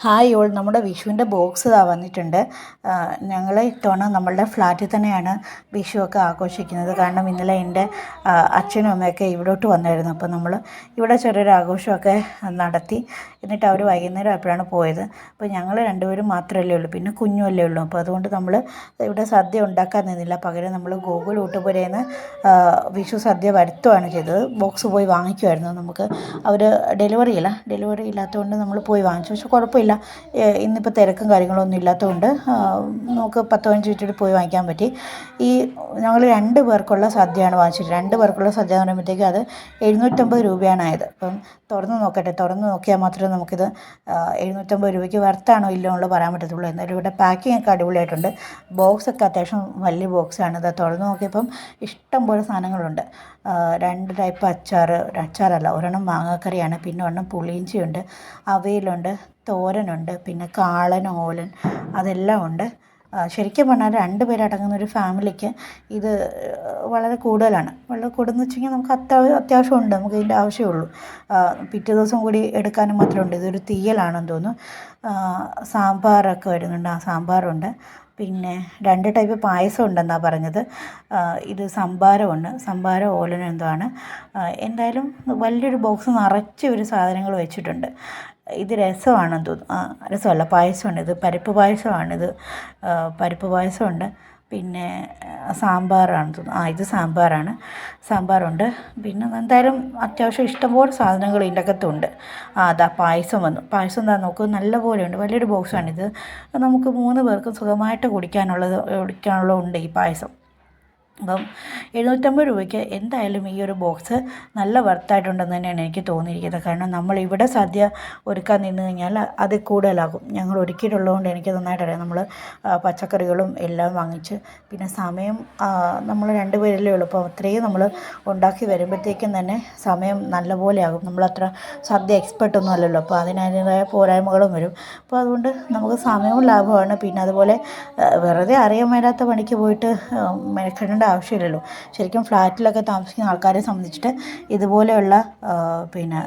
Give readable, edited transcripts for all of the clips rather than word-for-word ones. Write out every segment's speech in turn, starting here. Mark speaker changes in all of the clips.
Speaker 1: Hi all, നമ്മുടെ വിഷുവിൻ്റെ box ഇതാ വന്നിട്ടുണ്ട്. ഞങ്ങൾ ഇത്തവണ നമ്മളുടെ ഫ്ലാറ്റിൽ തന്നെയാണ് വിഷുവൊക്കെ ആഘോഷിക്കുന്നത്. കാരണം ഇന്നലെ എൻ്റെ അച്ഛനും അമ്മയൊക്കെ ഇവിടോട്ട് വന്നായിരുന്നു. അപ്പോൾ നമ്മൾ ഇവിടെ ചെറിയൊരു ആഘോഷമൊക്കെ നടത്തി. എന്നിട്ട് അവർ വൈകുന്നേരം ആയപ്പോഴാണ് പോയത്. അപ്പോൾ ഞങ്ങൾ രണ്ടുപേരും മാത്രമല്ലേ ഉള്ളൂ, പിന്നെ കുഞ്ഞുമല്ലേ ഉള്ളൂ. അപ്പോൾ അതുകൊണ്ട് നമ്മൾ ഇവിടെ സദ്യ ഉണ്ടാക്കാൻ നിന്നില്ല. പകരം നമ്മൾ ഗോകുൽ ഊട്ടുപുരയിൽ നിന്ന് വിഷു സദ്യ വരുത്തുകയാണ് ചെയ്തത്. ബോക്സ് പോയി വാങ്ങിക്കുമായിരുന്നു. നമുക്ക് അവർ ഡെലിവറി ഇല്ലാത്തതുകൊണ്ട് നമ്മൾ പോയി വാങ്ങിച്ചു. പക്ഷെ കുഴപ്പമില്ല, ഇന്നിപ്പോൾ തിരക്കും കാര്യങ്ങളൊന്നും ഇല്ലാത്തതുകൊണ്ട് നമുക്ക് 10-15 മിനിറ്റ് പോയി വാങ്ങിക്കാൻ പറ്റി. ഞങ്ങൾ 2 പേർക്കുള്ള സദ്യയാണ് വാങ്ങിച്ചത്. 2 പേർക്കുള്ള സദ്യ എന്ന് പറയുമ്പോഴത്തേക്കും അത് 750 രൂപയാണ് ആയത്. അപ്പം തുറന്ന് നോക്കിയാൽ മാത്രമേ നമുക്കിത് 750 രൂപയ്ക്ക് വർത്താണോ ഇല്ലോ എന്നുള്ളത് പറയാൻ പറ്റത്തുള്ളൂ. എന്നാലും ഇവിടെ പാക്കിംഗ് ഒക്കെ അടിപൊളിയായിട്ടുണ്ട്. ബോക്സൊക്കെ അത്യാവശ്യം വലിയ ബോക്സാണ്. ഇത് തുറന്ന് നോക്കിയപ്പം ഇഷ്ടംപോലെ സാധനങ്ങളുണ്ട്. 2 ടൈപ്പ് അച്ചാറല്ല, ഒരെണ്ണം മാങ്ങാക്കറിയാണ്, പിന്നെ ഒരെണ്ണം പുളിയിഞ്ചിയുണ്ട്, അവിയലുണ്ട്, തോരനുണ്ട്, പിന്നെ കാളൻ, ഓലൻ, അതെല്ലാം ഉണ്ട്. ശരിക്കും പറഞ്ഞാൽ 2 പേരടങ്ങുന്ന ഒരു ഫാമിലിക്ക് ഇത് വളരെ കൂടുതലാണ്. വളരെ കൂടുതലെന്ന് വെച്ച് കഴിഞ്ഞാൽ നമുക്ക് അത്യാവശ്യമുണ്ട്, നമുക്ക് ഇതിൻ്റെ ആവശ്യമുള്ളൂ. പിറ്റേ ദിവസം കൂടി എടുക്കാനും മാത്രമുണ്ട്. ഇതൊരു തീയലാണെന്ന് തോന്നുന്നു. സാമ്പാറൊക്കെ വരുന്നുണ്ട്. സാമ്പാറുണ്ട്. പിന്നെ 2 ടൈപ്പ് പായസം ഉണ്ടെന്നാണ് പറഞ്ഞത്. ഇത് സംഭാരം ഓലനും എന്തോ ആണ്. എന്തായാലും വലിയൊരു ബോക്സ് നിറച്ച് ഒരു സാധനങ്ങൾ വെച്ചിട്ടുണ്ട്. ഇത് രസമാണെന്ന് തോന്നുന്നു. രസമല്ല, പായസമാണ്. ഇത് പരിപ്പ് പായസമാണിത്. പരിപ്പ് പായസമുണ്ട്. പിന്നെ സാമ്പാറാണെന്ന് തോന്നുന്നു. ഇത് സാമ്പാറുണ്ട്. പിന്നെ എന്തായാലും അത്യാവശ്യം ഇഷ്ടംപോലെ സാധനങ്ങൾ ഇതിൻ്റെ അകത്തുണ്ട്. അതാ പായസം വന്നു. പായസം എന്താ നോക്കൂ, നല്ല പോലെയുണ്ട്. വലിയൊരു ബോക്സാണിത്. നമുക്ക് 3 പേർക്കും സുഖമായിട്ട് കുടിക്കാനുള്ളതുണ്ട് ഈ പായസം. അപ്പം 750 രൂപയ്ക്ക് എന്തായാലും ഈ ഒരു ബോക്സ് നല്ല വർത്തായിട്ടുണ്ടെന്ന് തന്നെയാണ് എനിക്ക് തോന്നിയിരിക്കുന്നത്. കാരണം നമ്മളിവിടെ സദ്യ ഒരുക്കാൻ നിന്ന് കഴിഞ്ഞാൽ അത് കൂടുതലാകും. ഞങ്ങൾ ഒരുക്കിയിട്ടുള്ളതുകൊണ്ട് എനിക്ക് നന്നായിട്ടറിയാം. നമ്മൾ പച്ചക്കറികളും എല്ലാം വാങ്ങിച്ച്, പിന്നെ സമയം നമ്മൾ 2 പേരല്ലേ ഉള്ളൂ. അപ്പോൾ അത്രയും നമ്മൾ ഉണ്ടാക്കി വരുമ്പോഴത്തേക്കും തന്നെ സമയം നല്ലപോലെ ആകും. നമ്മളത്ര സദ്യ എക്സ്പെർട്ടൊന്നും അല്ലല്ലോ. അപ്പോൾ അതിനതിൻ്റേതായ പോരായ്മകളും വരും. അപ്പോൾ അതുകൊണ്ട് നമുക്ക് സമയവും ലാഭമാണ്. പിന്നെ അതുപോലെ വെറുതെ അറിയാൻ മേലാത്ത പണിക്ക് പോയിട്ട് മെനക്കെടേണ്ട ആവശ്യമില്ലല്ലോ. ശരിക്കും ഫ്ലാറ്റിലൊക്കെ താമസിക്കുന്ന ആൾക്കാരെ സംബന്ധിച്ചിട്ട് ഇതുപോലെയുള്ള പിന്നെ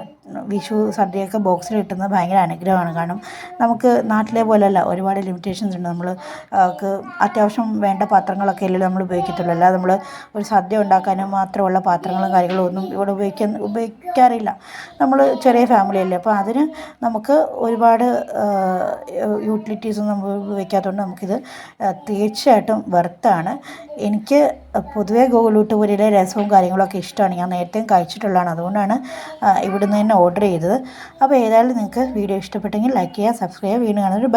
Speaker 1: വിഷു സദ്യയൊക്കെ ബോക്സിൽ കിട്ടുന്നത് ഭയങ്കര അനുഗ്രഹമാണ്. കാരണം നമുക്ക് നാട്ടിലെ പോലെയല്ല, ഒരുപാട് ലിമിറ്റേഷൻസ് ഉണ്ട്. നമ്മൾ അത്യാവശ്യം വേണ്ട പാത്രങ്ങളൊക്കെ അല്ലേ നമ്മൾ ഉപയോഗിക്കത്തുള്ളൂ. അല്ലാതെ നമ്മൾ ഒരു സദ്യ ഉണ്ടാക്കാനും മാത്രമുള്ള പാത്രങ്ങളും കാര്യങ്ങളും ഒന്നും ഇവിടെ ഉപയോഗിക്കാറില്ല. നമ്മൾ ചെറിയ ഫാമിലി അല്ലേ. അപ്പോൾ അതിന് നമുക്ക് ഒരുപാട് യൂട്ടിലിറ്റീസൊന്നും നമ്മൾ ഉപയോഗിക്കാത്തതുകൊണ്ട് നമുക്കിത് തീർച്ചയായിട്ടും വെർത്താണ്. എനിക്ക് പൊതുവേ ഗോകുലൂട്ടുപുരയിലെ രസവും കാര്യങ്ങളൊക്കെ ഇഷ്ടമാണ്. ഞാൻ നേരത്തെയും കഴിച്ചിട്ടുള്ളതാണ്. അതുകൊണ്ടാണ് ഇവിടുന്ന് തന്നെ ഓർഡർ ചെയ്തത്. അപ്പോൾ ഏതായാലും നിങ്ങൾക്ക് വീഡിയോ ഇഷ്ടപ്പെട്ടെങ്കിൽ ലൈക്ക് ചെയ്യുക, സബ്സ്ക്രൈബ് ചെയ്യുക. വീണ്ടും കാണുന്നൊരു ബൈ.